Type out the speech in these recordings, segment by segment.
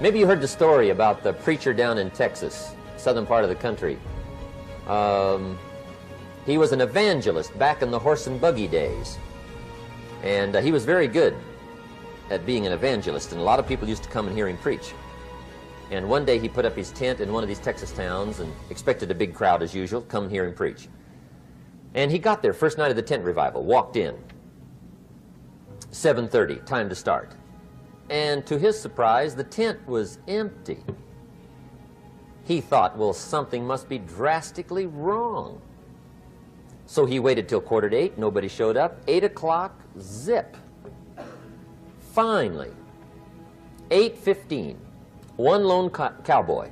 Maybe you heard the story about the preacher down in Texas, southern part of the country. He was an evangelist back in the horse and buggy days. And he was very good at being an evangelist, and a lot of people used to come and hear him preach. And one day he put up his tent in one of these Texas towns and expected a big crowd as usual, come and hear him preach. And he got there first night of the tent revival, walked in, 7:30, time to start. And to his surprise, the tent was empty. He thought, well, something must be drastically wrong. So he waited till 7:45, nobody showed up. 8 o'clock, zip. Finally, 8:15, one lone cowboy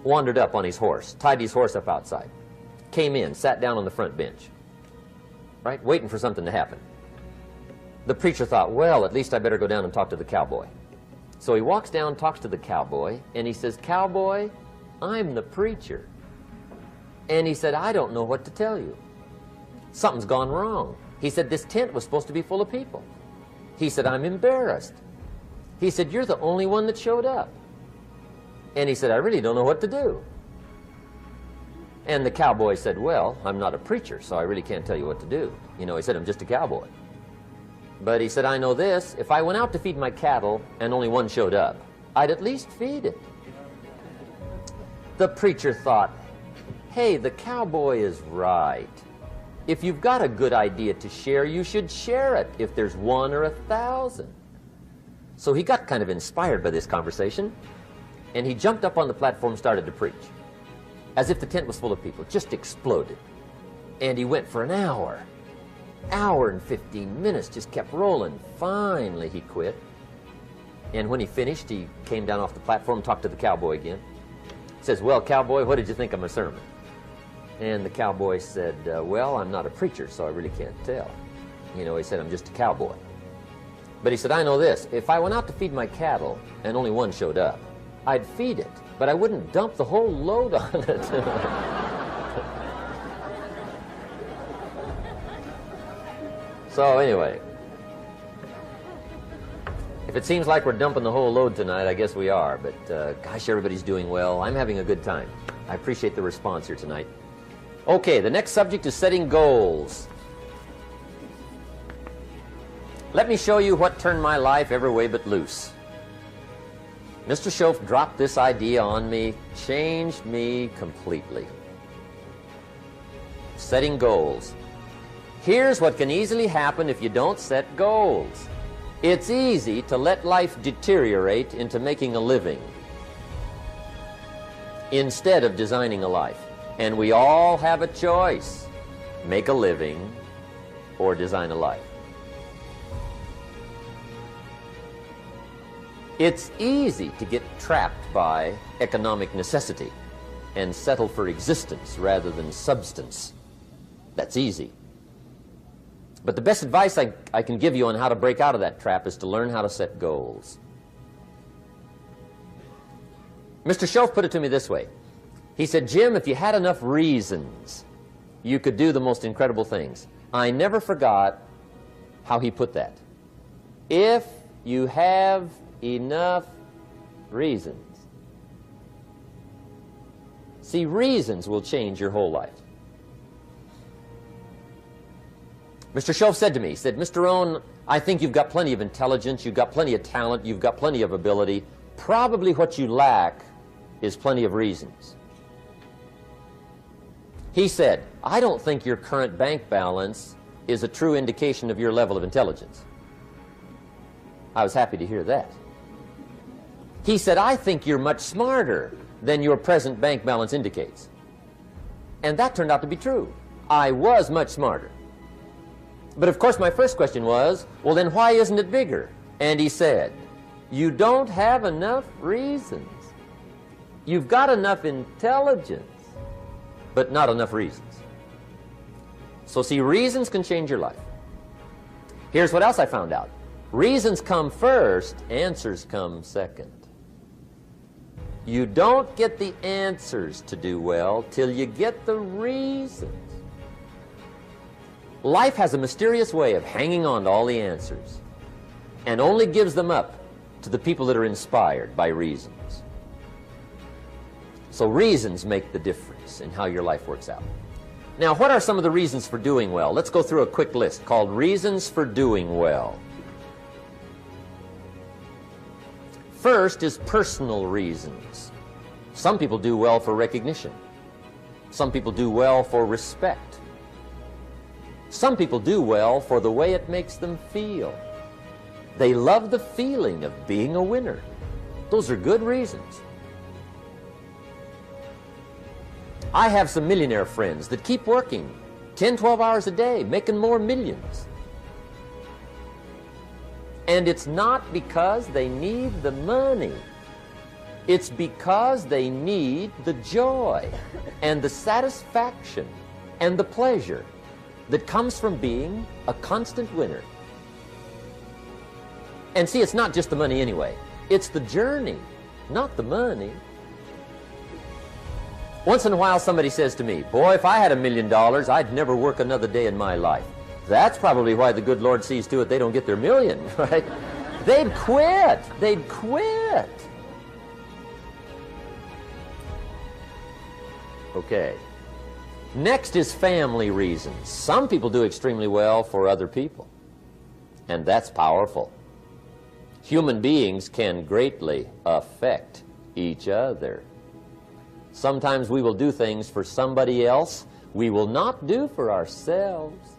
wandered up on his horse, tied his horse up outside, came in, sat down on the front bench, right, waiting for something to happen. The preacher thought, well, at least I better go down and talk to the cowboy. So he walks down, talks to the cowboy, and he says, "Cowboy, I'm the preacher." And he said, "I don't know what to tell you. Something's gone wrong." He said, "This tent was supposed to be full of people." He said, "I'm embarrassed." He said, "You're the only one that showed up." And he said, "I really don't know what to do." And the cowboy said, "Well, I'm not a preacher, so I really can't tell you what to do." You know, he said, "I'm just a cowboy." But he said, "I know this, if I went out to feed my cattle and only one showed up, I'd at least feed it." The preacher thought, hey, the cowboy is right. If you've got a good idea to share, you should share it if there's 1 or 1,000. So he got kind of inspired by this conversation, and he jumped up on the platform and started to preach. As if the tent was full of people, just exploded. And he went for an hour and 15 minutes, just kept rolling. Finally, he quit. And when he finished, he came down off the platform, talked to the cowboy again. Says, "Well, cowboy, what did you think of my sermon?" And the cowboy said, "Well, I'm not a preacher, so I really can't tell." You know, he said, "I'm just a cowboy." But he said, "I know this, if I went out to feed my cattle and only one showed up, I'd feed it, but I wouldn't dump the whole load on it." So anyway, if it seems like we're dumping the whole load tonight, I guess we are. But gosh, everybody's doing well. I'm having a good time. I appreciate the response here tonight. Okay, the next subject is setting goals. Let me show you what turned my life every way but loose. Mr. Schoaf dropped this idea on me, changed me completely. Setting goals. Here's what can easily happen if you don't set goals. It's easy to let life deteriorate into making a living instead of designing a life. And we all have a choice. Make a living or design a life. It's easy to get trapped by economic necessity and settle for existence rather than substance. That's easy. But the best advice I can give you on how to break out of that trap is to learn how to set goals. Mr. Schoaf put it to me this way. He said, "Jim, if you had enough reasons, you could do the most incredible things." I never forgot how he put that. If you have enough reasons. See, reasons will change your whole life. Mr. Schoaf said to me, he said, "Mr. Rohn, I think you've got plenty of intelligence, you've got plenty of talent, you've got plenty of ability. Probably what you lack is plenty of reasons." He said, "I don't think your current bank balance is a true indication of your level of intelligence." I was happy to hear that. He said, "I think you're much smarter than your present bank balance indicates." And that turned out to be true. I was much smarter. But of course my first question was, well then why isn't it bigger? And he said, "You don't have enough reasons. You've got enough intelligence, but not enough reasons." So see, reasons can change your life. Here's what else I found out. Reasons come first, answers come second. You don't get the answers to do well till you get the reasons. Life has a mysterious way of hanging on to all the answers and only gives them up to the people that are inspired by reasons. So reasons make the difference in how your life works out. Now, what are some of the reasons for doing well? Let's go through a quick list called Reasons for Doing Well. First is personal reasons. Some people do well for recognition. Some people do well for respect. Some people do well for the way it makes them feel. They love the feeling of being a winner. Those are good reasons. I have some millionaire friends that keep working 10, 12 hours a day, making more millions. And it's not because they need the money. It's because they need the joy and the satisfaction and the pleasure that comes from being a constant winner. And see, it's not just the money anyway. It's the journey, not the money. Once in a while somebody says to me, boy, if I had $1 million, I'd never work another day in my life. That's probably why the good Lord sees to it they don't get their million, right? They'd quit. They'd quit. Okay. Next is family reasons. Some people do extremely well for other people, and that's powerful. Human beings can greatly affect each other. Sometimes we will do things for somebody else we will not do for ourselves.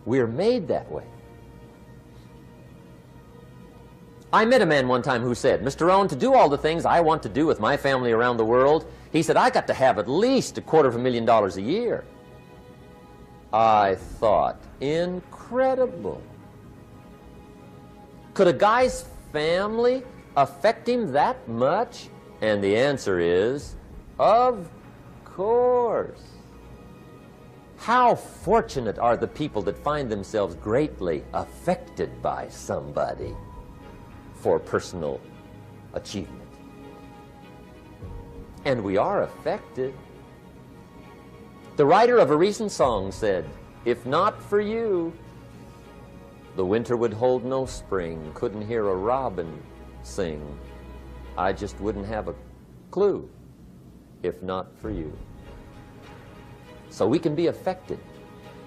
We're made that way. I met a man one time who said, Mr. Rohn, to do all the things I want to do with my family around the world, he said, I got to have at least $250,000 a year. I thought, incredible. Could a guy's family affect him that much? And the answer is, of course. How fortunate are the people that find themselves greatly affected by somebody for personal achievement. And we are affected. The writer of a recent song said, if not for you, the winter would hold no spring, couldn't hear a robin sing. I just wouldn't have a clue if not for you. So we can be affected.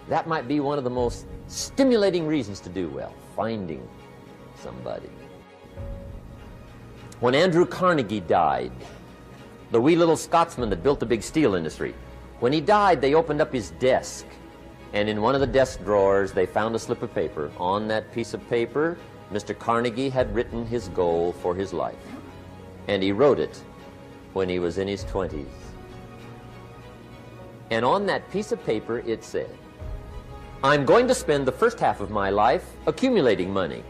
That might be one of the most stimulating reasons to do well, finding somebody. When Andrew Carnegie died, the wee little Scotsman that built the big steel industry, when he died, they opened up his desk, and in one of the desk drawers, they found a slip of paper. On that piece of paper, Mr. Carnegie had written his goal for his life, and he wrote it when he was in his 20s. And on that piece of paper, it said, I'm going to spend the first half of my life accumulating money.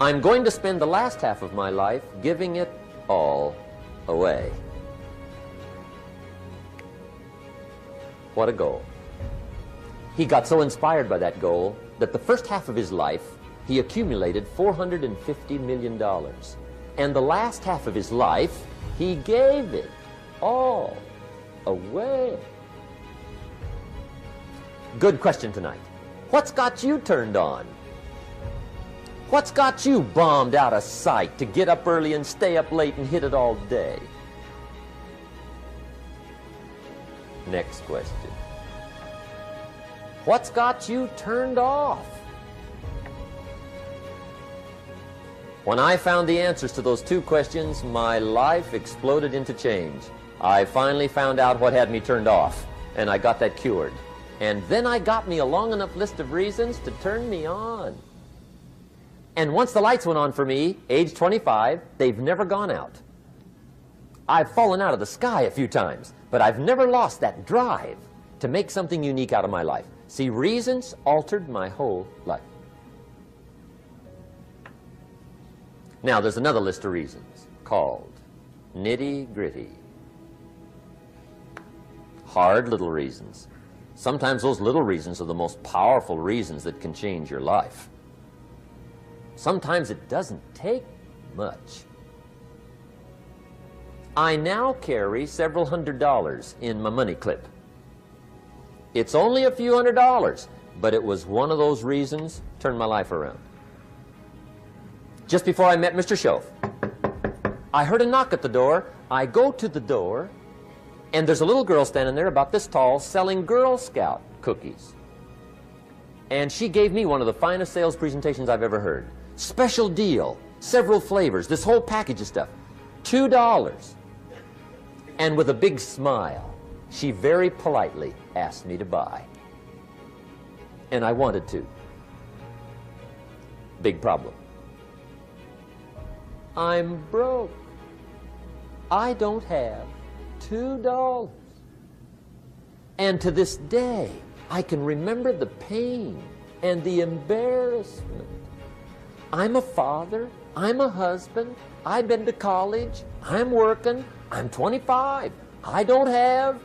I'm going to spend the last half of my life giving it all away. What a goal. He got so inspired by that goal that the first half of his life, he accumulated $450 million. And the last half of his life, he gave it all away. Good question tonight. What's got you turned on? What's got you bombed out of sight to get up early and stay up late and hit it all day? Next question. What's got you turned off? When I found the answers to those two questions, my life exploded into change. I finally found out what had me turned off, and I got that cured. And then I got me a long enough list of reasons to turn me on. And once the lights went on for me, age 25, they've never gone out. I've fallen out of the sky a few times, but I've never lost that drive to make something unique out of my life. See, reasons altered my whole life. Now, there's another list of reasons called nitty-gritty. Hard little reasons. Sometimes those little reasons are the most powerful reasons that can change your life. Sometimes it doesn't take much. I now carry several $100s in my money clip. It's only a few $100s, but it was one of those reasons turned my life around. just before I met Mr. Schoaf. I heard a knock at the door. I go to the door, and there's a little girl standing there about this tall selling Girl Scout cookies. And she gave me one of the finest sales presentations I've ever heard. Special deal, several flavors, this whole package of stuff, $2. And with a big smile, she very politely asked me to buy. And I wanted to. Big problem. I'm broke. I don't have $2. And to this day, I can remember the pain and the embarrassment. I'm a father. I'm a husband. I've been to college. I'm working. I'm 25. I don't have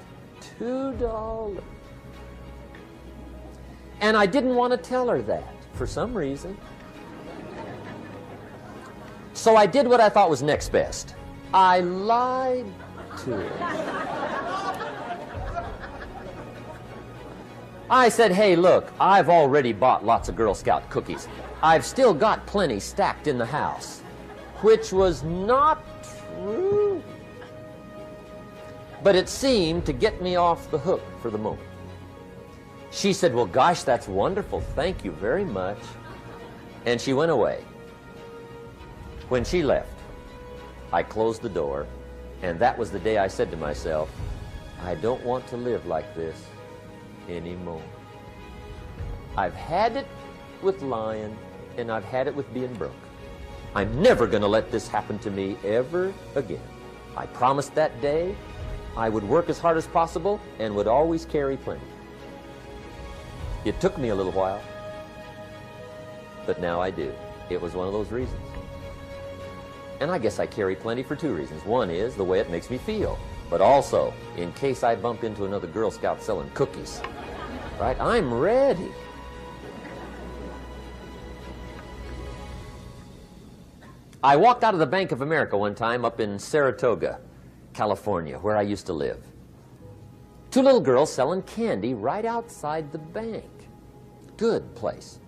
$2. And I didn't want to tell her that for some reason. So I did what I thought was next best. I lied to her. I said, hey, look, I've already bought lots of Girl Scout cookies. I've still got plenty stacked in the house, which was not true. But it seemed to get me off the hook for the moment. She said, well, gosh, that's wonderful. Thank you very much. And she went away. When she left, I closed the door, and that was the day I said to myself, I don't want to live like this anymore. I've had it with lying, and I've had it with being broke. I'm never going to let this happen to me ever again. I promised that day I would work as hard as possible and would always carry plenty. It took me a little while, but now I do. It was one of those reasons. And I guess I carry plenty for two reasons. One is the way it makes me feel, but also in case I bump into another Girl Scout selling cookies. Right? I'm ready. I walked out of the Bank of America one time up in Saratoga, California, where I used to live. Two little girls selling candy right outside the bank. Good place.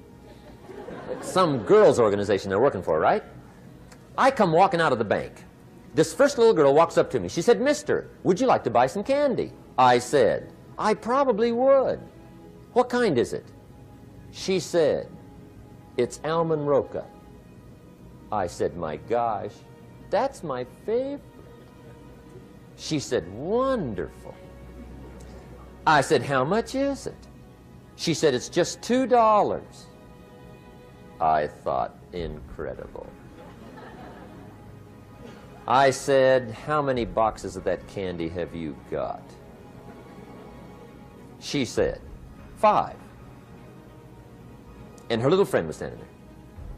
Some girls' organization they're working for, right? I come walking out of the bank. This first little girl walks up to me. She said, mister, would you like to buy some candy? I said, I probably would. What kind is it? She said, it's almond roca. I said, my gosh, that's my favorite. She said, wonderful. I said, how much is it? She said, it's just $2. I thought, incredible. I said, how many boxes of that candy have you got? She said, 5. And her little friend was standing there.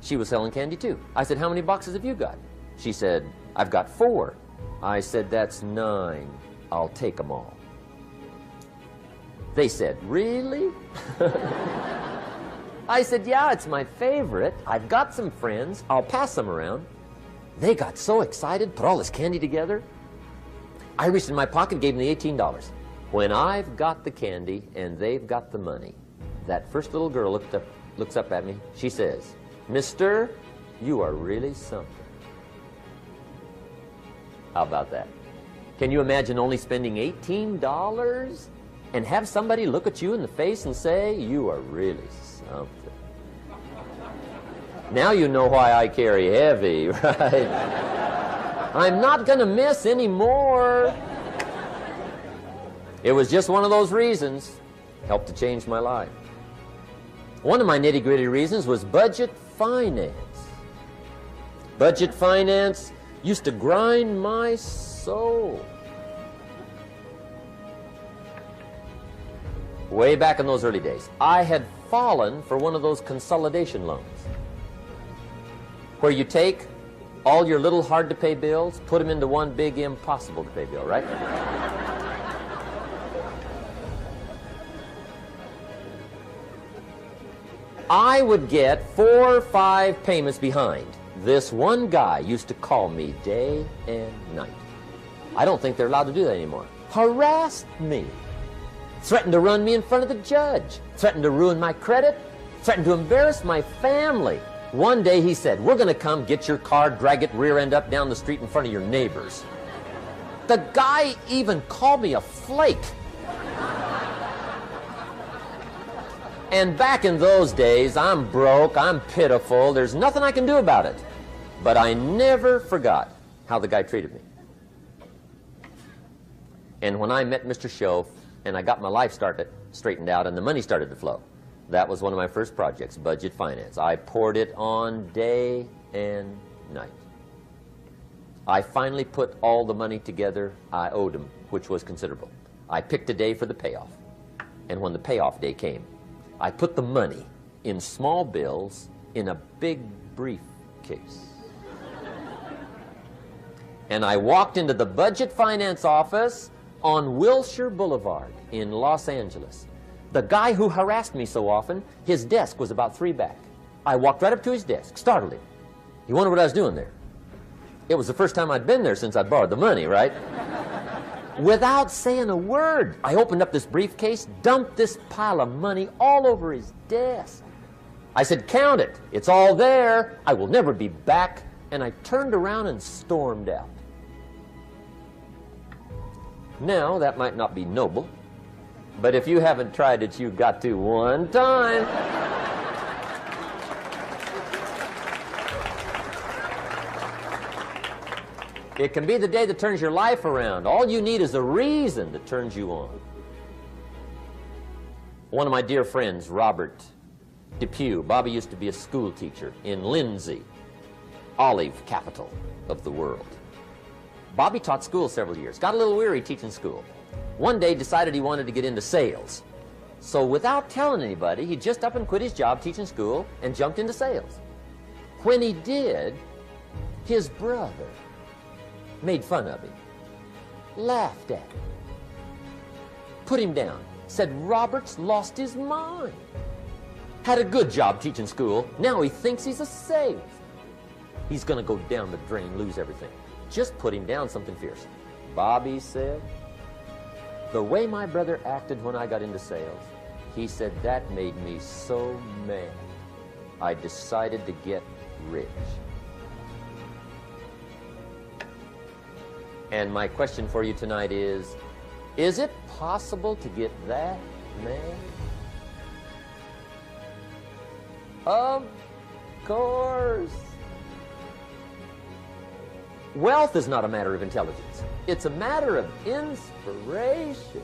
She was selling candy too. I said, how many boxes have you got? She said, I've got 4. I said, that's 9. I'll take them all. They said, really? I said, yeah, it's my favorite. I've got some friends. I'll pass them around. They got so excited, put all this candy together. I reached in my pocket, gave them the $18. When I've got the candy and they've got the money, that first little girl looks up at me. She says, mister, you are really something. How about that? Can you imagine only spending $18 and have somebody look at you in the face and say, you are really something? Now you know why I carry heavy, right? I'm not going to miss anymore. It was just one of those reasons. Helped to change my life. One of my nitty-gritty reasons was budget finance. Budget finance used to grind my soul. Way back in those early days, I had fallen for one of those consolidation loans, where you take all your little hard-to-pay bills, put them into one big impossible-to-pay bill, right? I would get 4 or 5 payments behind. This one guy used to call me day and night. I don't think they're allowed to do that anymore. Harassed me. Threatened to run me in front of the judge. Threatened to ruin my credit. Threatened to embarrass my family. One day he said, we're going to come get your car, drag it rear end up down the street in front of your neighbors. The guy even called me a flake. And back in those days, I'm broke, I'm pitiful, there's nothing I can do about it. But I never forgot how the guy treated me. And when I met Mr. Schoaf and I got my life straightened out and the money started to flow, that was one of my first projects, budget finance. I poured it on day and night. I finally put all the money together I owed him, which was considerable. I picked a day for the payoff. And when the payoff day came, I put the money in small bills in a big briefcase. And I walked into the budget finance office on Wilshire Boulevard in Los Angeles. The guy who harassed me so often, his desk was about 3 back. I walked right up to his desk, startled him. He wondered what I was doing there. It was the first time I'd been there since I'd borrowed the money, right? Without saying a word, I opened up this briefcase, dumped this pile of money all over his desk. I said, count it. It's all there. I will never be back. And I turned around and stormed out. Now, that might not be noble, but if you haven't tried it, you've got to one time. It can be the day that turns your life around. All you need is a reason that turns you on. One of my dear friends, Robert Depew, Bobby used to be a school teacher in Lindsay, olive capital of the world. Bobby taught school several years, got a little weary teaching school. One day decided he wanted to get into sales. So without telling anybody, he just up and quit his job teaching school and jumped into sales. When he did, his brother made fun of him, laughed at him, put him down, said Robert's lost his mind. Had a good job teaching school, now he thinks he's a salesman. He's going to go down the drain, lose everything. Just put him down something fierce. Bobby said, the way my brother acted when I got into sales, he said that made me so mad. I decided to get rich. And my question for you tonight is it possible to get that mad? Of course. Wealth is not a matter of intelligence. It's a matter of inspiration.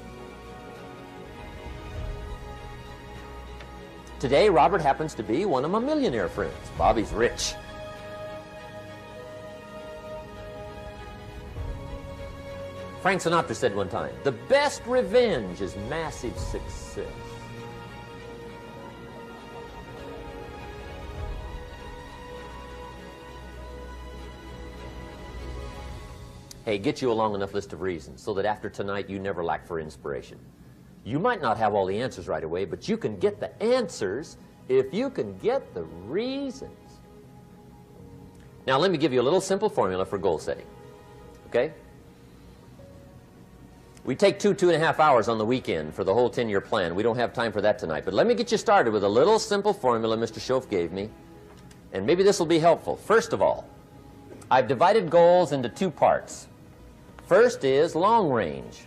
Today, Robert happens to be one of my millionaire friends. Bobby's rich. Frank Sinatra said one time, the best revenge is massive success. Hey, get you a long enough list of reasons so that after tonight you never lack for inspiration. You might not have all the answers right away, but you can get the answers if you can get the reasons. Now, let me give you a little simple formula for goal setting. Okay? We take 2.5 hours on the weekend for the whole 10-year plan. We don't have time for that tonight. But let me get you started with a little simple formula Mr. Schoaf gave me. And maybe this will be helpful. First of all, I've divided goals into 2 parts. First is long range.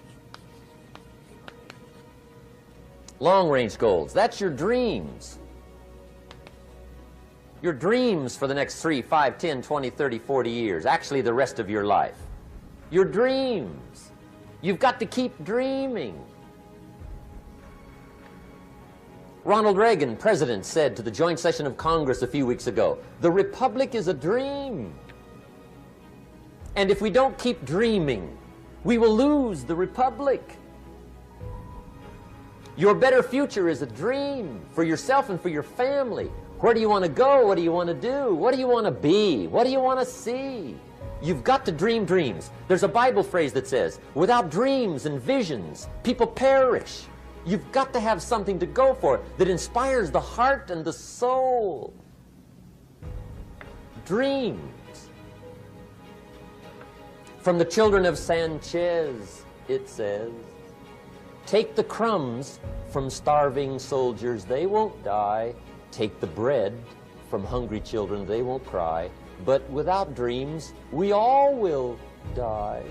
Long range goals. That's your dreams. Your dreams for the next 3, 5, 10, 20, 30, 40 years. Actually, the rest of your life. Your dreams. You've got to keep dreaming. Ronald Reagan, president, said to the joint session of Congress a few weeks ago, the Republic is a dream. And if we don't keep dreaming, we will lose the Republic. Your better future is a dream for yourself and for your family. Where do you want to go? What do you want to do? What do you want to be? What do you want to see? You've got to dream dreams. There's a Bible phrase that says, without dreams and visions, people perish. You've got to have something to go for that inspires the heart and the soul. Dreams. From the children of Sanchez, it says, take the crumbs from starving soldiers, they won't die. Take the bread from hungry children, they won't cry. But without dreams, we all will die.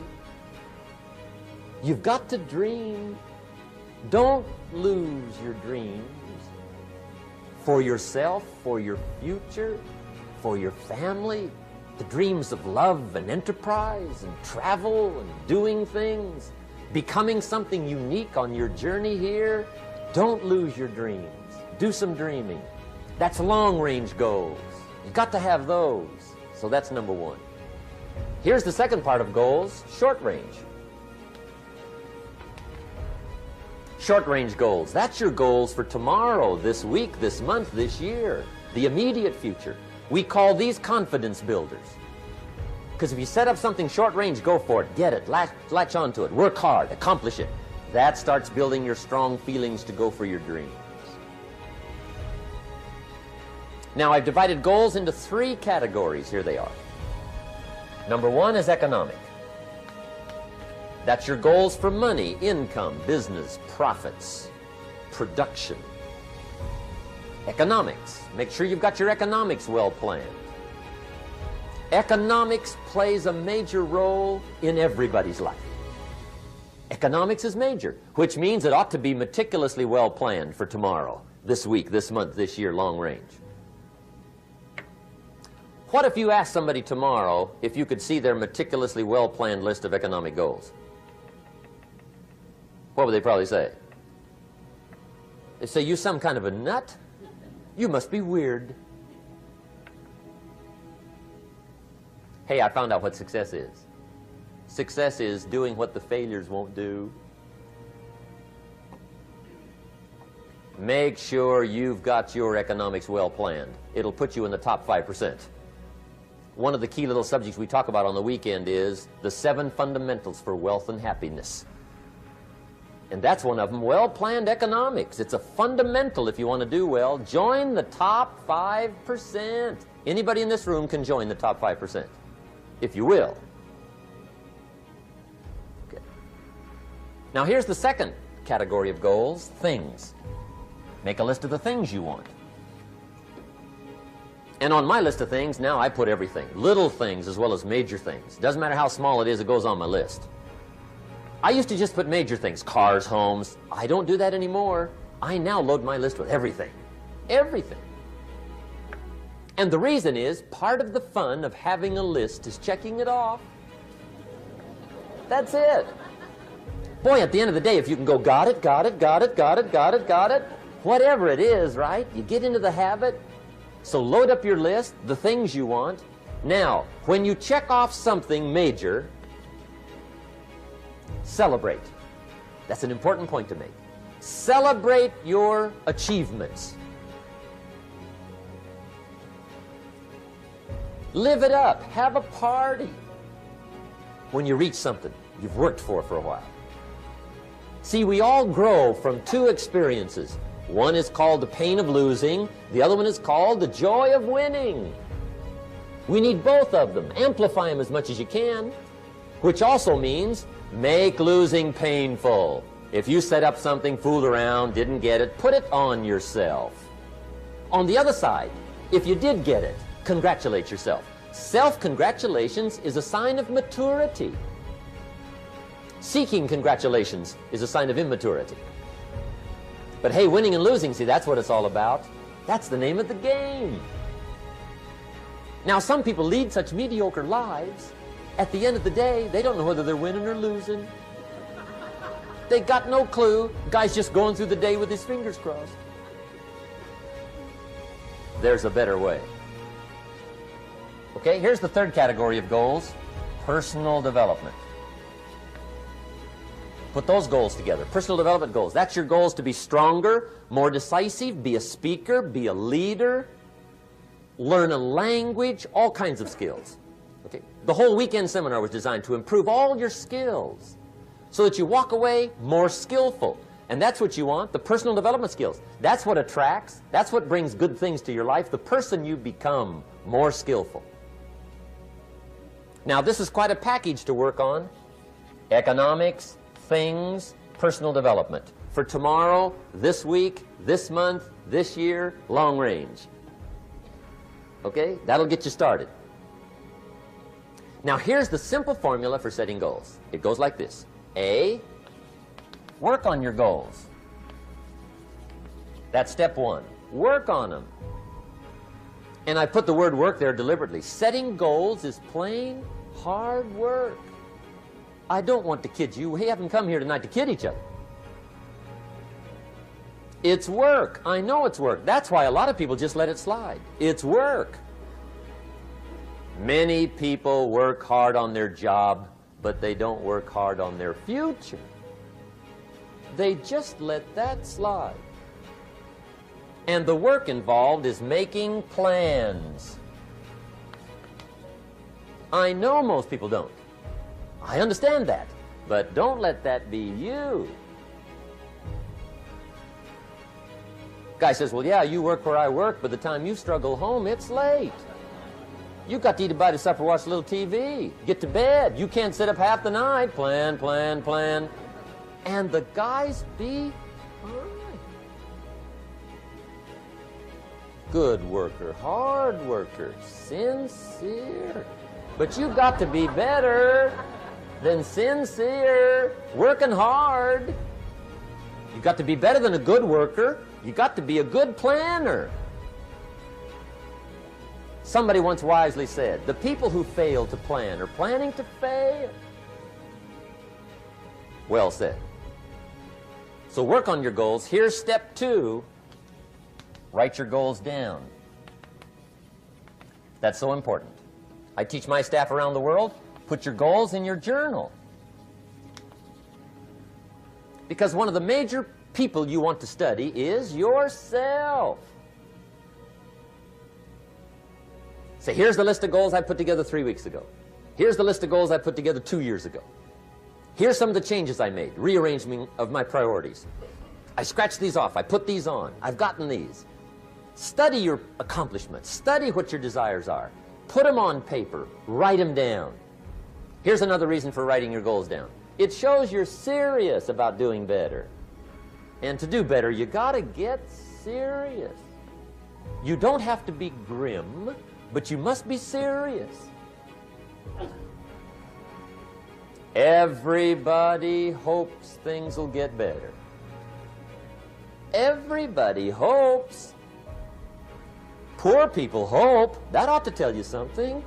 You've got to dream. Don't lose your dreams. For yourself, for your future, for your family, the dreams of love and enterprise and travel and doing things, becoming something unique on your journey here. Don't lose your dreams. Do some dreaming. That's long-range goals. You've got to have those. So that's number one. Here's the second part of goals, short range. Short-range goals. That's your goals for tomorrow, this week, this month, this year, the immediate future. We call these confidence builders. Because if you set up something short-range, go for it, get it, latch onto it, work hard, accomplish it. That starts building your strong feelings to go for your dreams. Now, I've divided goals into 3 categories. Here they are. Number 1 is economic. That's your goals for money, income, business, profits, production. Economics. Make sure you've got your economics well planned. Economics plays a major role in everybody's life. Economics is major, which means it ought to be meticulously well planned for tomorrow, this week, this month, this year, long range. What if you asked somebody tomorrow if you could see their meticulously well-planned list of economic goals? What would they probably say? They'd say, you some kind of a nut? You must be weird. Hey, I found out what success is. Success is doing what the failures won't do. Make sure you've got your economics well planned. It'll put you in the top 5%. One of the key little subjects we talk about on the weekend is the 7 fundamentals for wealth and happiness. And that's one of them, well-planned economics. It's a fundamental if you want to do well. Join the top 5%. Anybody in this room can join the top 5%, if you will. Okay. Now here's the second category of goals, things. Make a list of the things you want. And on my list of things, now I put everything. Little things as well as major things. Doesn't matter how small it is, it goes on my list. I used to just put major things, cars, homes. I don't do that anymore. I now load my list with everything. Everything. And the reason is, part of the fun of having a list is checking it off. That's it. Boy, at the end of the day, if you can go, got it, got it, got it, got it, got it, got it, whatever it is, right? You get into the habit. So load up your list, the things you want. Now, when you check off something major, celebrate. That's an important point to make. Celebrate your achievements. Live it up. Have a party when you reach something you've worked for a while. See, we all grow from 2 experiences. One is called the pain of losing. The other one is called the joy of winning. We need both of them. Amplify them as much as you can, which also means make losing painful. If you set up something, fooled around, didn't get it, put it on yourself. On the other side, if you did get it, congratulate yourself. Self-congratulations is a sign of maturity. Seeking congratulations is a sign of immaturity. But hey, winning and losing, see, that's what it's all about. That's the name of the game. Now, some people lead such mediocre lives, at the end of the day, they don't know whether they're winning or losing. They got no clue. Guy's just going through the day with his fingers crossed. There's a better way. Okay, here's the third category of goals, personal development. Put those goals together, personal development goals. That's your goals to be stronger, more decisive, be a speaker, be a leader, learn a language, all kinds of skills. Okay? The whole weekend seminar was designed to improve all your skills so that you walk away more skillful. And that's what you want, the personal development skills. That's what attracts, that's what brings good things to your life, the person you become, more skillful. Now, this is quite a package to work on. Economics, things, personal development. For tomorrow, this week, this month, this year, long range. Okay? That'll get you started. Now here's the simple formula for setting goals. It goes like this. A, work on your goals. That's step one. Work on them. And I put the word work there deliberately. Setting goals is plain hard work. I don't want to kid you. We haven't come here tonight to kid each other. It's work. I know it's work. That's why a lot of people just let it slide. It's work. Many people work hard on their job, but they don't work hard on their future. They just let that slide. And the work involved is making plans. I know most people don't. I understand that. But don't let that be you. Guy says, well, yeah, you work where I work. By the time you struggle home, it's late. You got to eat a bite of supper, watch a little TV, get to bed. You can't sit up half the night. Plan, plan, plan. And the guys behind. Good worker, hard worker, sincere. But you've got to be better than sincere, working hard. You've got to be better than a good worker. You've got to be a good planner. Somebody once wisely said, the people who fail to plan are planning to fail. Well said. So work on your goals. Here's step two. Write your goals down. That's so important. I teach my staff around the world, put your goals in your journal. Because one of the major people you want to study is yourself. Say, here's the list of goals I put together 3 weeks ago. Here's the list of goals I put together 2 years ago. Here's some of the changes I made, rearrangement of my priorities. I scratched these off, I put these on, I've gotten these. Study your accomplishments, study what your desires are. Put them on paper, write them down. Here's another reason for writing your goals down. It shows you're serious about doing better. And to do better, you gotta get serious. You don't have to be grim, but you must be serious. Everybody hopes things will get better. Everybody hopes. Poor people hope. That ought to tell you something.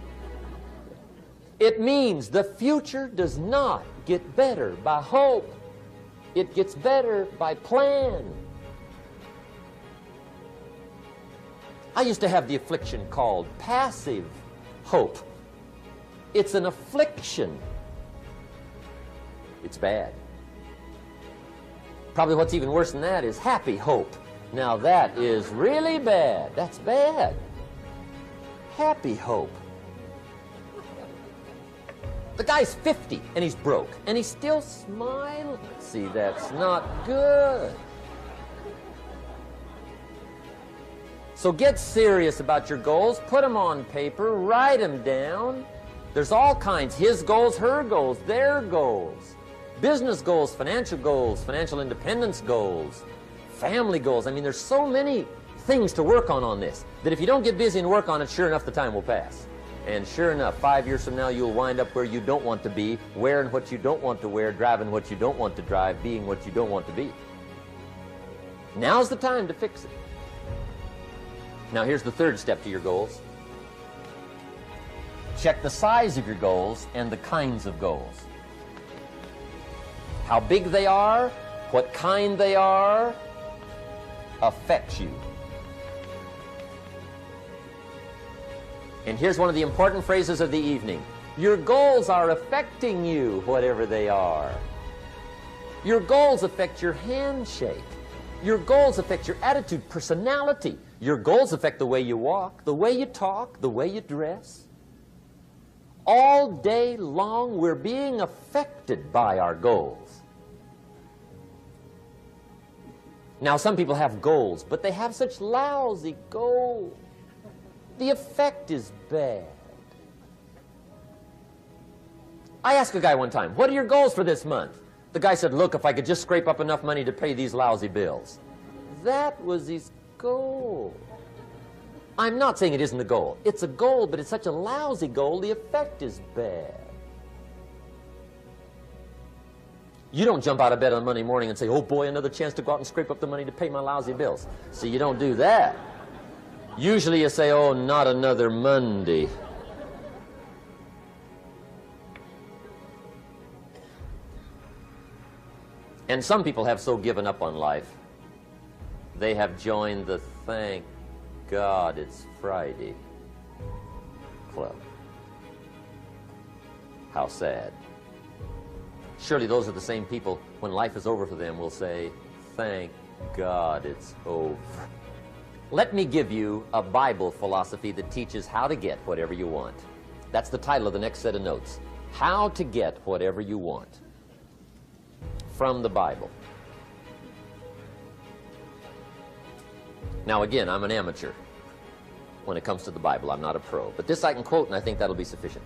It means the future does not get better by hope. It gets better by plan. I used to have the affliction called passive hope. It's an affliction. It's bad. Probably what's even worse than that is happy hope. Now that is really bad. That's bad. Happy hope. The guy's 50 and he's broke and he's still smiling. See, that's not good. So get serious about your goals. Put them on paper. Write them down. There's all kinds. His goals, her goals, their goals. Business goals, financial independence goals, family goals. I mean, there's so many things to work on this that if you don't get busy and work on it, sure enough, the time will pass. And sure enough, 5 years from now, you'll wind up where you don't want to be, wearing what you don't want to wear, driving what you don't want to drive, being what you don't want to be. Now's the time to fix it. Now, here's the third step to your goals. Check the size of your goals and the kinds of goals. How big they are, what kind they are, affects you. And here's one of the important phrases of the evening. Your goals are affecting you, whatever they are. Your goals affect your handshake. Your goals affect your attitude, personality. Your goals affect the way you walk, the way you talk, the way you dress. All day long, we're being affected by our goals. Now, some people have goals, but they have such lousy goals. The effect is bad. I asked a guy one time, what are your goals for this month? The guy said, look, if I could just scrape up enough money to pay these lousy bills. That was his goal. I'm not saying it isn't a goal. It's a goal, but it's such a lousy goal, the effect is bad. You don't jump out of bed on Monday morning and say, oh boy, another chance to go out and scrape up the money to pay my lousy bills. See, you don't do that. Usually you say, oh, not another Monday. And some people have so given up on life, they have joined the thank God it's Friday club. How sad. Surely those are the same people, when life is over for them, will say, thank God it's over. Let me give you a Bible philosophy that teaches how to get whatever you want. That's the title of the next set of notes. How to get whatever you want. From the Bible. Now again, I'm an amateur when it comes to the Bible. I'm not a pro. But this I can quote, and I think that'll be sufficient.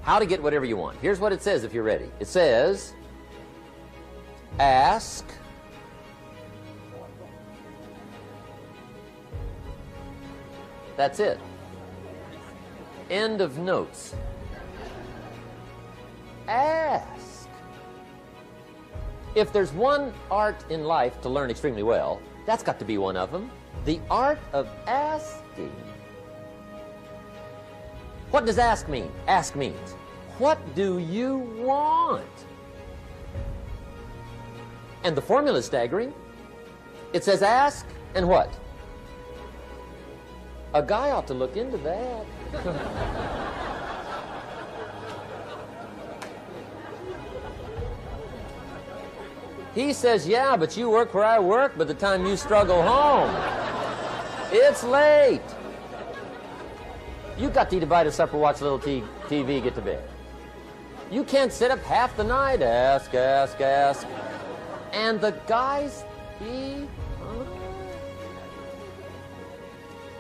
How to get whatever you want. Here's what it says if you're ready. It says, ask, that's it. End of notes. Ask. If there's one art in life to learn extremely well, that's got to be one of them. The art of asking. What does ask mean? Ask means, what do you want? And the formula is staggering. It says ask and what? A guy ought to look into that. He says, yeah, but you work where I work. By the time you struggle home, it's late. You got to eat a bite of supper, watch a little TV, get to bed. You can't sit up half the night, ask, ask, ask. And the guys,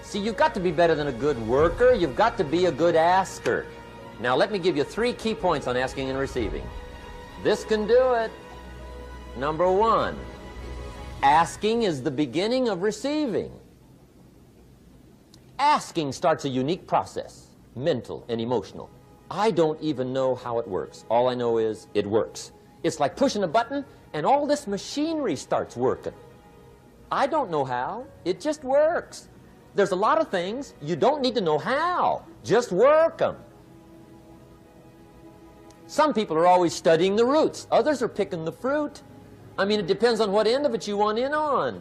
see, you've got to be better than a good worker. You've got to be a good asker. Now, let me give you 3 key points on asking and receiving. This can do it. Number 1, asking is the beginning of receiving. Asking starts a unique process, mental and emotional. I don't even know how it works. All I know is it works. It's like pushing a button and all this machinery starts working. I don't know how. It just works. There's a lot of things you don't need to know how. Just work them. Some people are always studying the roots. Others are picking the fruit. I mean, it depends on what end of it you want in on.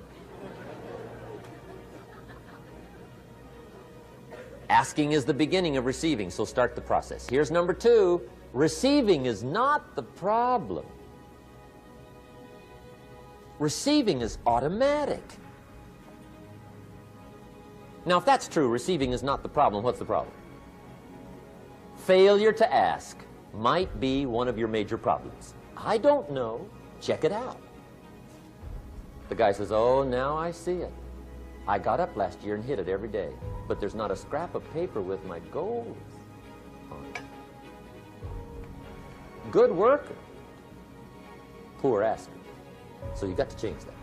Asking is the beginning of receiving, so start the process. Here's number 2. Receiving is not the problem. Receiving is automatic. Now, if that's true, receiving is not the problem, what's the problem? Failure to ask might be one of your major problems. I don't know. Check it out. The guy says, oh, now I see it. I got up last year and hit it every day, but there's not a scrap of paper with my goals on it. Good worker, poor asker. So you've got to change that.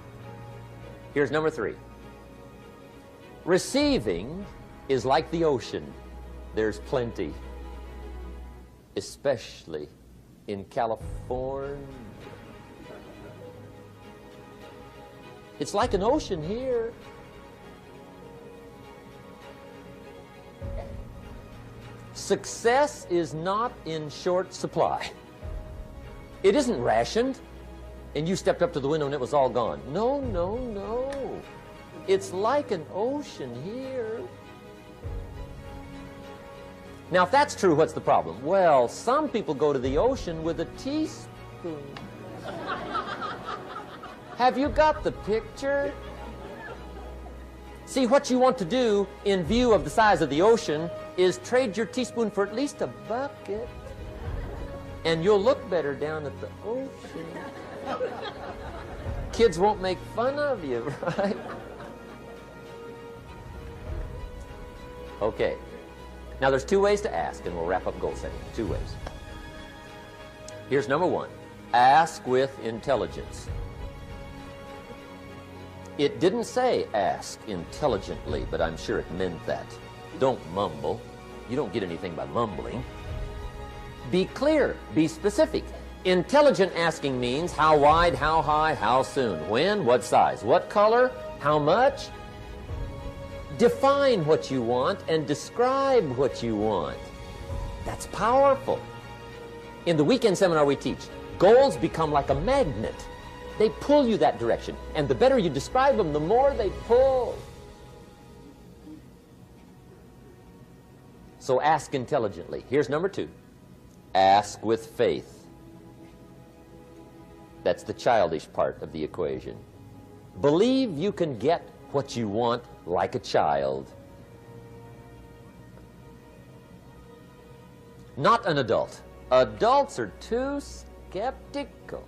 Here's number 3. Receiving is like the ocean. There's plenty, especially in California. It's like an ocean here. Success is not in short supply. It isn't rationed, and you stepped up to the window and it was all gone. No, no, no. It's like an ocean here. Now, if that's true, what's the problem? Well, some people go to the ocean with a teaspoon. Have you got the picture? See, what you want to do in view of the size of the ocean is trade your teaspoon for at least a bucket, and you'll look better down at the ocean. Kids won't make fun of you, right? Okay. Now, there's 2 ways to ask, and we'll wrap up goal setting. 2 ways. Here's number 1. Ask with intelligence. It didn't say ask intelligently, but I'm sure it meant that. Don't mumble. You don't get anything by mumbling. Be clear. Be specific. Intelligent asking means how wide, how high, how soon, when, what size, what color, how much. Define what you want and describe what you want. That's powerful. In the weekend seminar we teach, goals become like a magnet. They pull you that direction. And the better you describe them, the more they pull. So ask intelligently. Here's number 2. Ask with faith. That's the childish part of the equation. Believe you can get what you want like a child. Not an adult. Adults are too skeptical.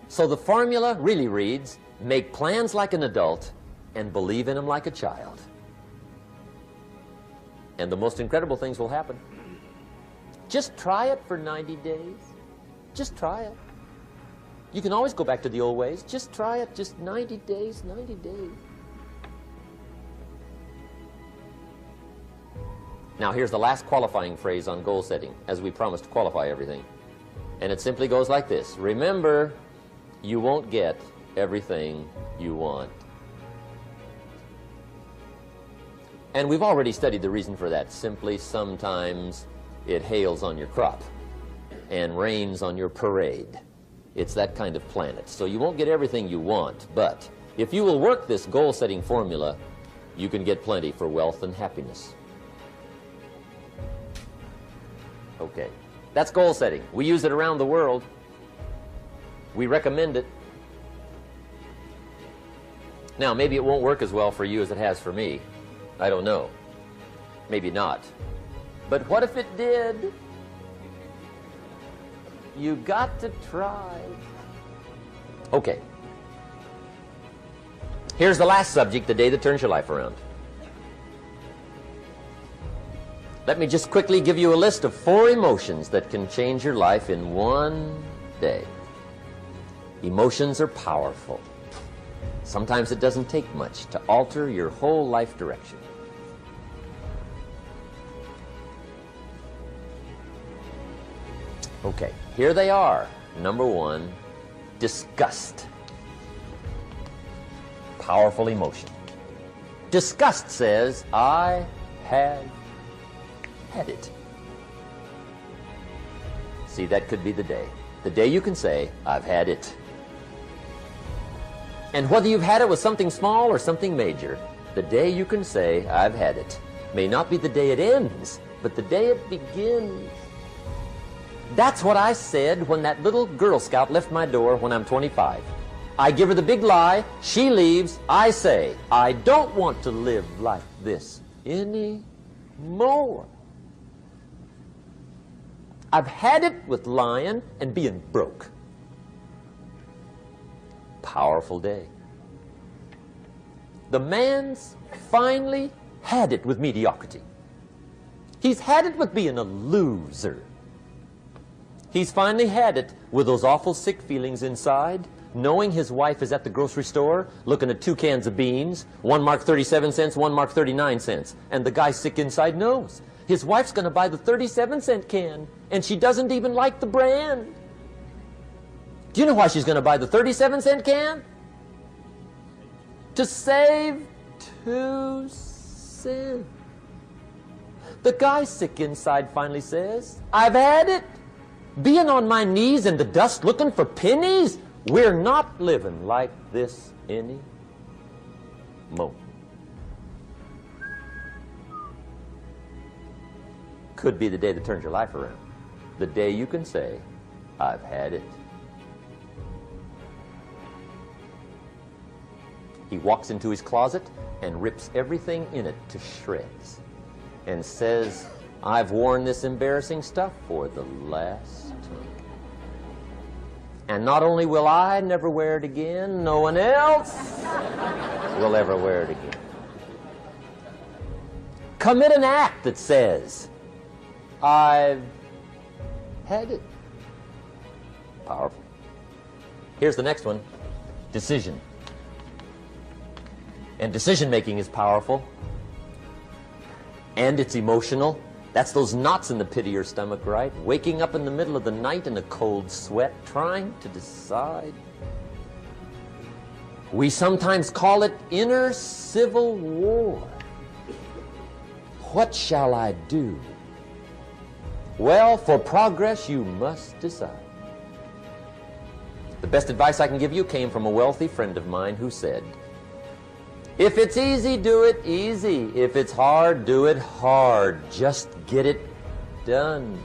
So the formula really reads, make plans like an adult and believe in them like a child. And the most incredible things will happen. Just try it for 90 days. Just try it. You can always go back to the old ways. Just try it. Just 90 days, 90 days. Now here's the last qualifying phrase on goal setting, as we promised to qualify everything. And it simply goes like this. Remember, you won't get everything you want. And we've already studied the reason for that. Simply, sometimes it hails on your crop and rains on your parade. It's that kind of planet. So you won't get everything you want, but if you will work this goal-setting formula, you can get plenty for wealth and happiness. Okay, that's goal setting. We use it around the world. We recommend it. Now, maybe it won't work as well for you as it has for me. I don't know. Maybe not. But what if it did? You got to try. Okay. Here's the last subject, the day that turns your life around. Let me just quickly give you a list of 4 emotions that can change your life in one day. Emotions are powerful. Sometimes it doesn't take much to alter your whole life direction. Okay, here they are. Number 1, disgust. Powerful emotion. Disgust says, I have had it. See, that could be the day. The day you can say, I've had it. And whether you've had it with something small or something major, the day you can say, I've had it, may not be the day it ends, but the day it begins. That's what I said when that little Girl Scout left my door when I'm 25. I give her the big lie, she leaves, I say, I don't want to live like this anymore. I've had it with lying and being broke. Powerful day. The man's finally had it with mediocrity. He's had it with being a loser. He's finally had it with those awful sick feelings inside, knowing his wife is at the grocery store looking at 2 cans of beans, one marked 37 cents, one marked 39 cents, and the guy sick inside knows. His wife's going to buy the 37-cent can, and she doesn't even like the brand. Do you know why she's going to buy the 37-cent can? To save 2 cents. The guy sick inside finally says, I've had it. Being on my knees in the dust looking for pennies, we're not living like this anymore. Could be the day that turns your life around. The day you can say, I've had it. He walks into his closet and rips everything in it to shreds and says, I've worn this embarrassing stuff for the last time. And not only will I never wear it again, no one else will ever wear it again. Commit an act that says, I've had it. Powerful. Here's the next one. decision. And decision-making is powerful. And it's emotional. That's those knots in the pit of your stomach, right? Waking up in the middle of the night in a cold sweat, trying to decide. We sometimes call it inner civil war. What shall I do? Well, for progress, you must decide. The best advice I can give you came from a wealthy friend of mine who said, if it's easy, do it easy. If it's hard, do it hard. Just get it done.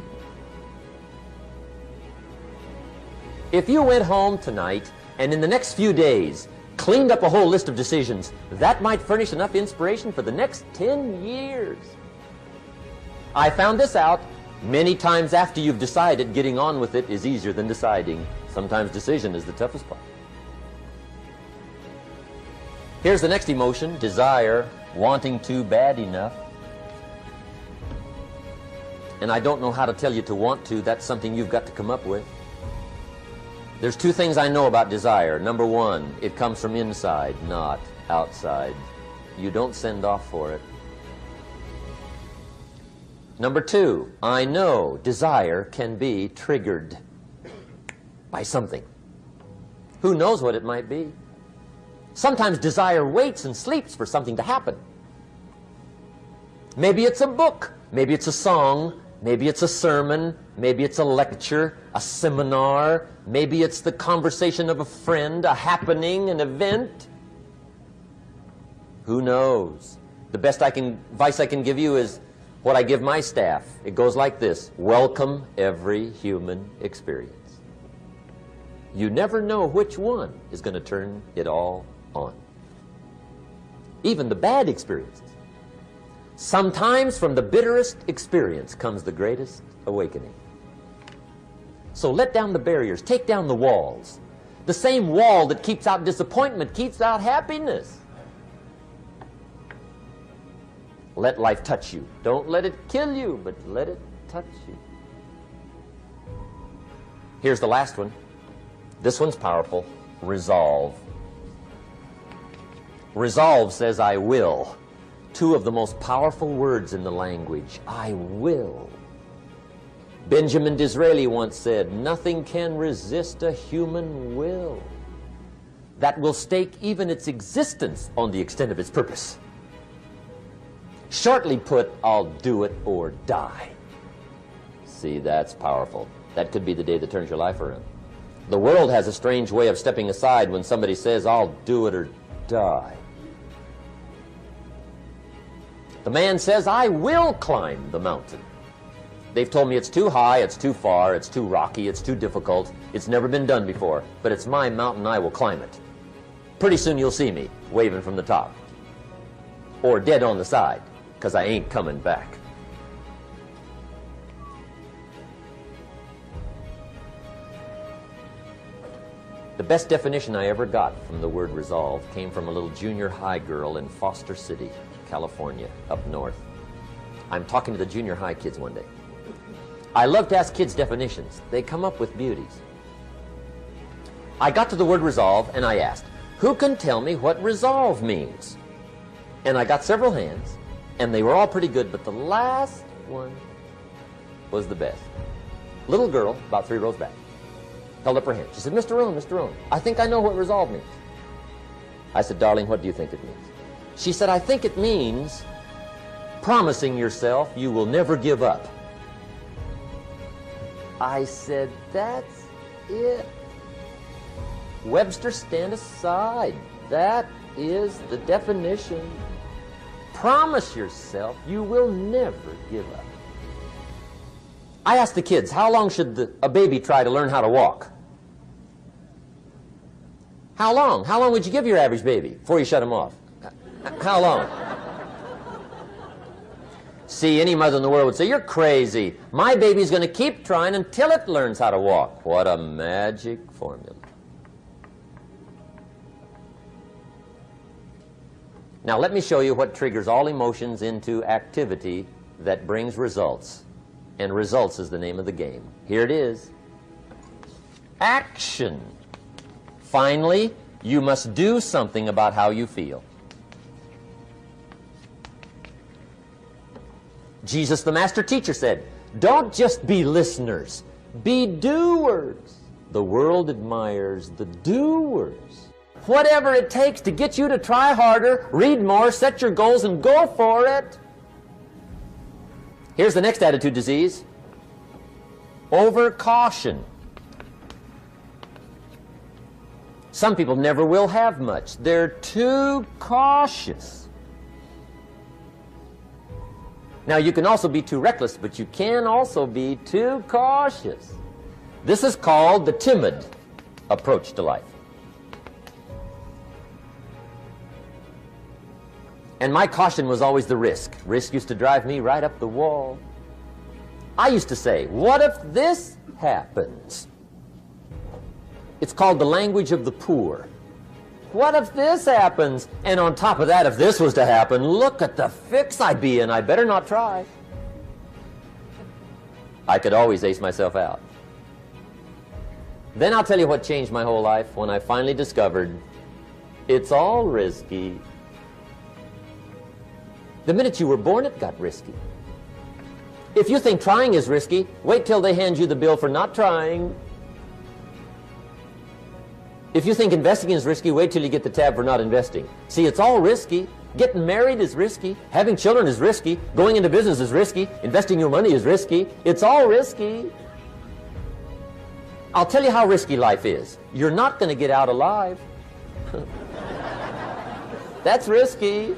If you went home tonight and in the next few days cleaned up a whole list of decisions, that might furnish enough inspiration for the next 10 years. I found this out many times after you've decided. Getting on with it is easier than deciding. Sometimes decision is the toughest part. Here's the next emotion, desire, wanting to bad enough. And I don't know how to tell you to want to. That's something you've got to come up with. There's two things I know about desire. Number one, it comes from inside, not outside. You don't send off for it. Number two, I know desire can be triggered by something. Who knows what it might be? Sometimes desire waits and sleeps for something to happen. Maybe it's a book, maybe it's a song, maybe it's a sermon, maybe it's a lecture, a seminar, maybe it's the conversation of a friend, a happening, an event. Who knows? The best advice I can give you is what I give my staff. It goes like this: welcome every human experience. You never know which one is going to turn it all on. Even the bad experiences. Sometimes from the bitterest experience comes the greatest awakening. So let down the barriers, take down the walls. The same wall that keeps out disappointment keeps out happiness. Let life touch you. Don't let it kill you, but let it touch you. Here's the last one. This one's powerful. Resolve. Resolve says, I will. Two of the most powerful words in the language. I will. Benjamin Disraeli once said, nothing can resist a human will that will stake even its existence on the extent of its purpose. Shortly put, I'll do it or die. See, that's powerful. That could be the day that turns your life around. The world has a strange way of stepping aside when somebody says, I'll do it or die. The man says, I will climb the mountain. They've told me it's too high, it's too far, it's too rocky, it's too difficult, it's never been done before, but it's my mountain, I will climb it. Pretty soon you'll see me waving from the top. Or dead on the side, because I ain't coming back. The best definition I ever got from the word resolve came from a little junior high girl in Foster City, California, up north. I'm talking to the junior high kids one day. I love to ask kids definitions. They come up with beauties. I got to the word resolve and I asked, who can tell me what resolve means? And I got several hands, and they were all pretty good, but the last one was the best. Little girl, about 3 rows back, held up her hand. She said, Mr. Rohn, I think I know what resolve means. I said, darling, what do you think it means? She said, I think it means promising yourself you will never give up. I said, that's it. Webster, stand aside. That is the definition. Promise yourself you will never give up. I asked the kids, how long should a baby try to learn how to walk? How long? How long would you give your average baby before you shut him off? How long? See, any mother in the world would say, you're crazy. My baby's going to keep trying until it learns how to walk. What a magic formula. Now let me show you what triggers all emotions into activity that brings results. And results is the name of the game. Here it is. Action. Finally, You must do something about how you feel. Jesus, the master teacher, said, don't just be listeners, be doers. The world admires the doers. Whatever it takes to get you to try harder, read more, set your goals, and go for it. Here's the next attitude disease. Overcaution. Some people never will have much. They're too cautious. Now, you can also be too reckless, but you can also be too cautious. This is called the timid approach to life. And my caution was always the risk. Risk used to drive me right up the wall. I used to say, what if this happens? It's called the language of the poor. What if this happens? And on top of that, if this was to happen, look at the fix I'd be in. I better not try. I could always ace myself out. Then I'll tell you what changed my whole life when I finally discovered it's all risky. The minute you were born, it got risky. If you think trying is risky, wait till they hand you the bill for not trying. If you think investing is risky, wait till you get the tab for not investing. See, it's all risky. Getting married is risky. Having children is risky. Going into business is risky. Investing your money is risky. It's all risky. I'll tell you how risky life is. You're not going to get out alive. That's risky.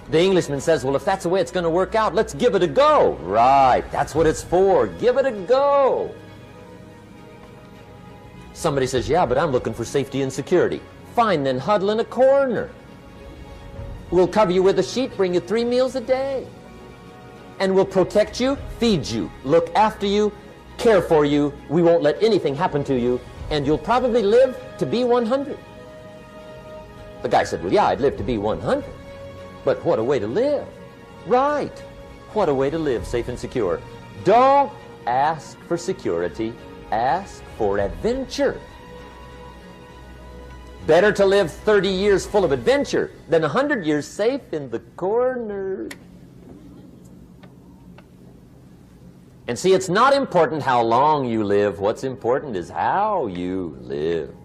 The Englishman says, well, if that's the way it's going to work out, let's give it a go. Right, that's what it's for. Give it a go. Somebody says, yeah, but I'm looking for safety and security. Fine, then huddle in a corner. We'll cover you with a sheet, bring you 3 meals a day. And we'll protect you, feed you, look after you, care for you. We won't let anything happen to you, and you'll probably live to be 100. The guy said, well, yeah, I'd live to be 100. But what a way to live. Right. What a way to live, safe and secure. Don't ask for security. Ask for adventure. Better to live 30 years full of adventure than 100 years safe in the corner. And see, it's not important how long you live. What's important is how you live.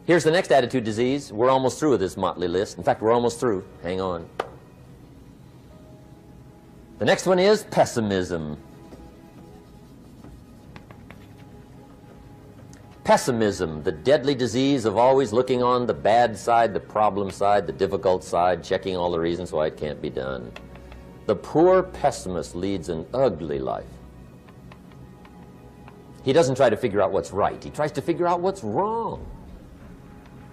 Here's the next attitude disease. We're almost through with this motley list. In fact, we're almost through. Hang on. The next one is pessimism. Pessimism, the deadly disease of always looking on the bad side, the problem side, the difficult side, checking all the reasons why it can't be done. The poor pessimist leads an ugly life. He doesn't try to figure out what's right. He tries to figure out what's wrong.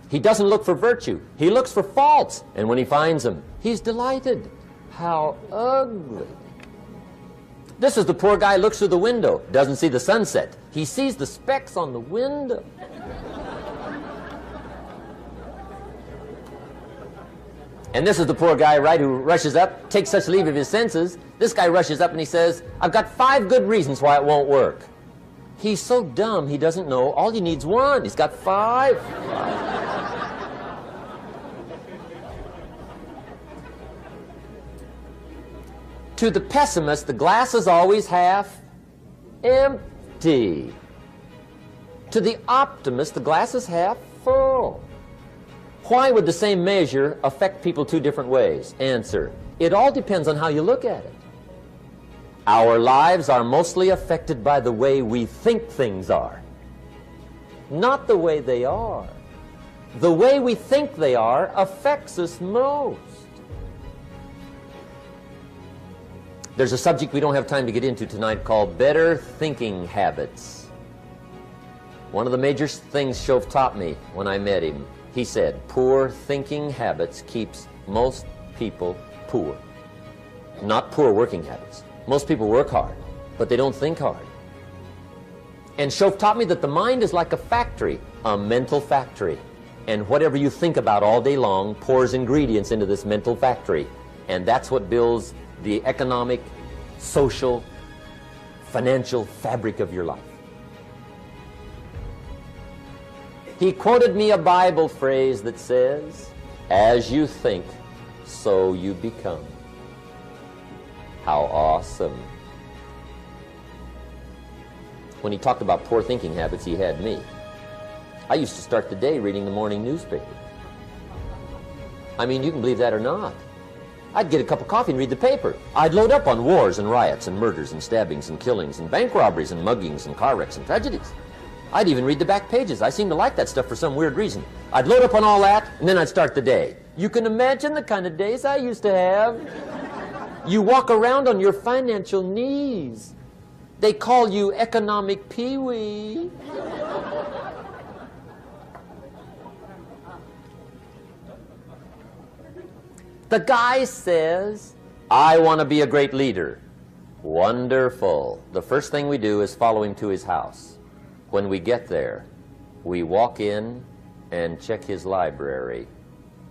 He doesn't look for virtue. He looks for faults. And when he finds them, he's delighted. How ugly. This is the poor guy who looks through the window, doesn't see the sunset. He sees the specks on the window. And this is the poor guy, right, who rushes up, takes such leave of his senses. This guy rushes up and he says, I've got 5 good reasons why it won't work. He's so dumb he doesn't know all he needs 1. He's got 5. To the pessimist, the glass is always half empty. To the optimist, the glass is half full. Why would the same measure affect people 2 different ways? Answer, it all depends on how you look at it. Our lives are mostly affected by the way we think things are, not the way they are. The way we think they are affects us most. There's a subject we don't have time to get into tonight called better thinking habits. One of the major things Shove taught me when I met him, he said, poor thinking habits keeps most people poor. Not poor working habits. Most people work hard, but they don't think hard. And Shove taught me that the mind is like a factory, a mental factory. And whatever you think about all day long pours ingredients into this mental factory. And that's what builds the economic, social, financial fabric of your life. He quoted me a Bible phrase that says, "As you think, so you become." How awesome. When he talked about poor thinking habits, he had me. I used to start the day reading the morning newspaper. I mean, you can believe that or not. I'd get a cup of coffee and read the paper. I'd load up on wars and riots and murders and stabbings and killings and bank robberies and muggings and car wrecks and tragedies. I'd even read the back pages. I seem to like that stuff for some weird reason. I'd load up on all that, and then I'd start the day. You can imagine the kind of days I used to have. You walk around on your financial knees. They call you economic peewee. The guy says, "I want to be a great leader." Wonderful. The first thing we do is follow him to his house. When we get there, we walk in and check his library,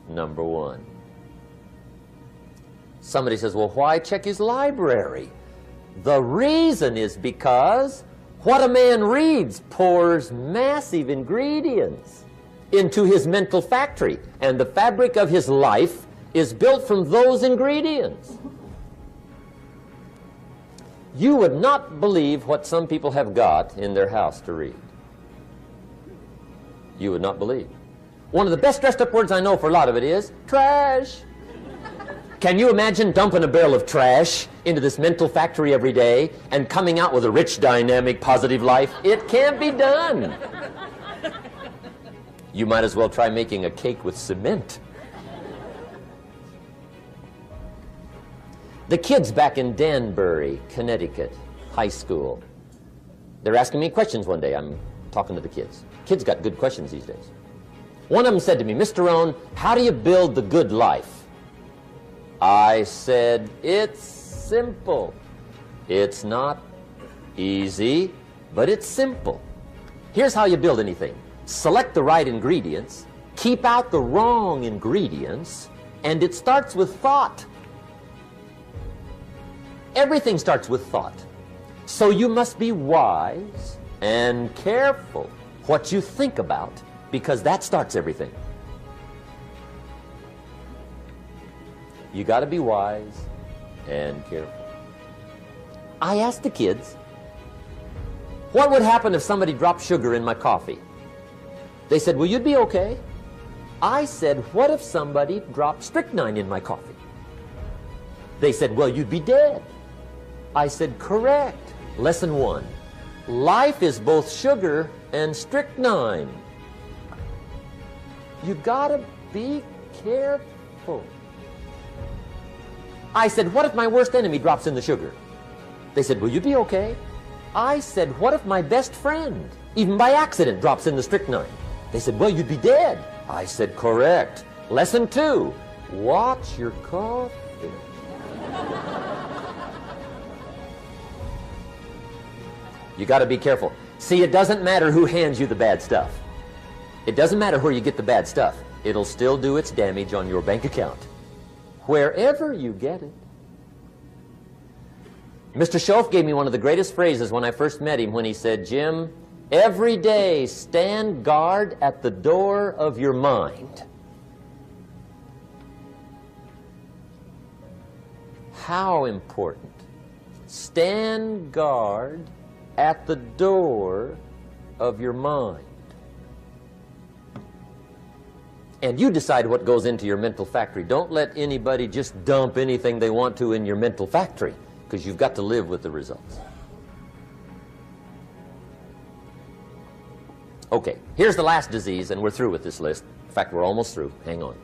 number one. Somebody says, "Well, why check his library?" The reason is because what a man reads pours massive ingredients into his mental factory, and the fabric of his life is built from those ingredients. You would not believe what some people have got in their house to read. You would not believe. One of the best dressed up words I know for a lot of it is trash. Can you imagine dumping a barrel of trash into this mental factory every day and coming out with a rich, dynamic, positive life? It can't be done. You might as well try making a cake with cement. The kids back in Danbury, Connecticut, high school, they're asking me questions one day. I'm talking to the kids. Kids got good questions these days. One of them said to me, "Mr. Rohn, how do you build the good life?" I said, "It's simple. It's not easy, but it's simple. Here's how you build anything. Select the right ingredients, keep out the wrong ingredients, and it starts with thought. Everything starts with thought. So you must be wise and careful what you think about, because that starts everything." You got to be wise and careful. I asked the kids, what would happen if somebody dropped sugar in my coffee? They said, "Well, you'd be okay." I said, "What if somebody dropped strychnine in my coffee?" They said, "Well, you'd be dead." I said, "Correct. Lesson one. Life is both sugar and strychnine. You gotta be careful." I said, "What if my worst enemy drops in the sugar?" They said, "Well, you'd be okay." I said, "What if my best friend, even by accident, drops in the strychnine?" They said, "Well, you'd be dead." I said, "Correct. Lesson two. Watch your coffee." You got to be careful. See, it doesn't matter who hands you the bad stuff. It doesn't matter where you get the bad stuff. It'll still do its damage on your bank account, wherever you get it. Mr. Schoaf gave me one of the greatest phrases when I first met him when he said, "Jim, every day stand guard at the door of your mind." How important. Stand guard at the door of your mind. And you decide what goes into your mental factory. Don't let anybody just dump anything they want to in your mental factory, because you've got to live with the results. Okay, here's the last disease, and we're through with this list. In fact, we're almost through. Hang on.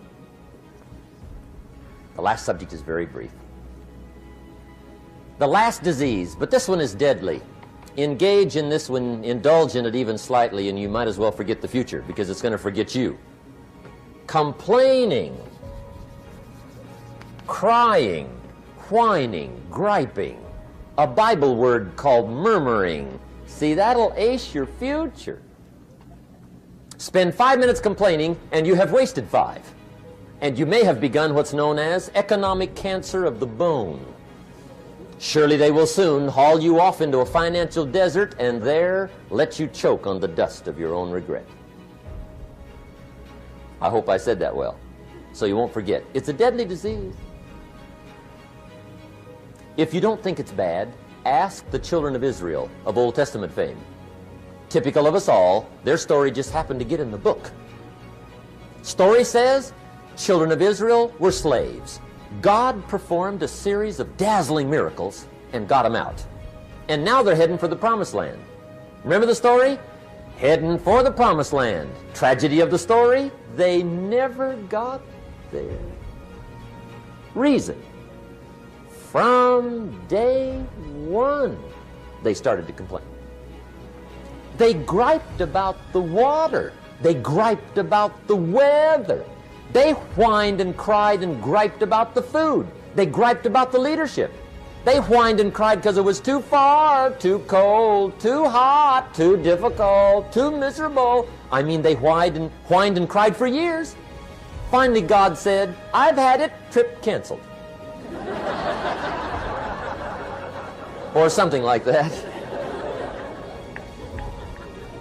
The last subject is very brief. The last disease, but this one is deadly. Engage in this one, indulge in it even slightly, and you might as well forget the future, because it's going to forget you. Complaining, crying, whining, griping. A Bible word called murmuring. See, that'll ace your future. Spend 5 minutes complaining, and you have wasted 5. And you may have begun what's known as economic cancer of the bone. Surely they will soon haul you off into a financial desert and there let you choke on the dust of your own regret. I hope I said that well, so you won't forget. It's a deadly disease. If you don't think it's bad, ask the children of Israel of Old Testament fame. Typical of us all, their story just happened to get in the book. Story says, children of Israel were slaves. God performed a series of dazzling miracles and got them out. And now they're heading for the promised land. Remember the story? Heading for the promised land. Tragedy of the story, they never got there. Reason. From day one, they started to complain. They griped about the water. They griped about the weather. They whined and cried and griped about the food. They griped about the leadership. They whined and cried because it was too far, too cold, too hot, too difficult, too miserable. I mean, they whined and cried for years. Finally, God said, I've had it, trip canceled. Or something like that.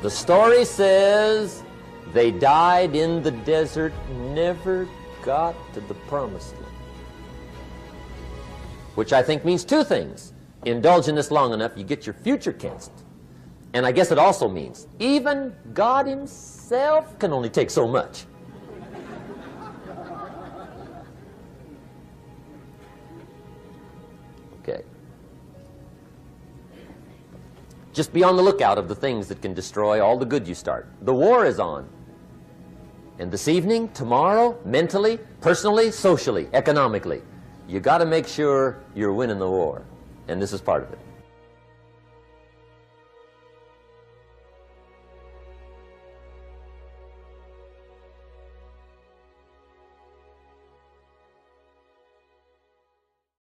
The story says they died in the desert, never got to the promised land. Which I think means two things. Indulge in this long enough, you get your future canceled. And I guess it also means even God himself can only take so much. Okay. Just be on the lookout of the things that can destroy all the good you start. The war is on. And this evening, tomorrow, mentally, personally, socially, economically, you got to make sure you're winning the war. And this is part of it.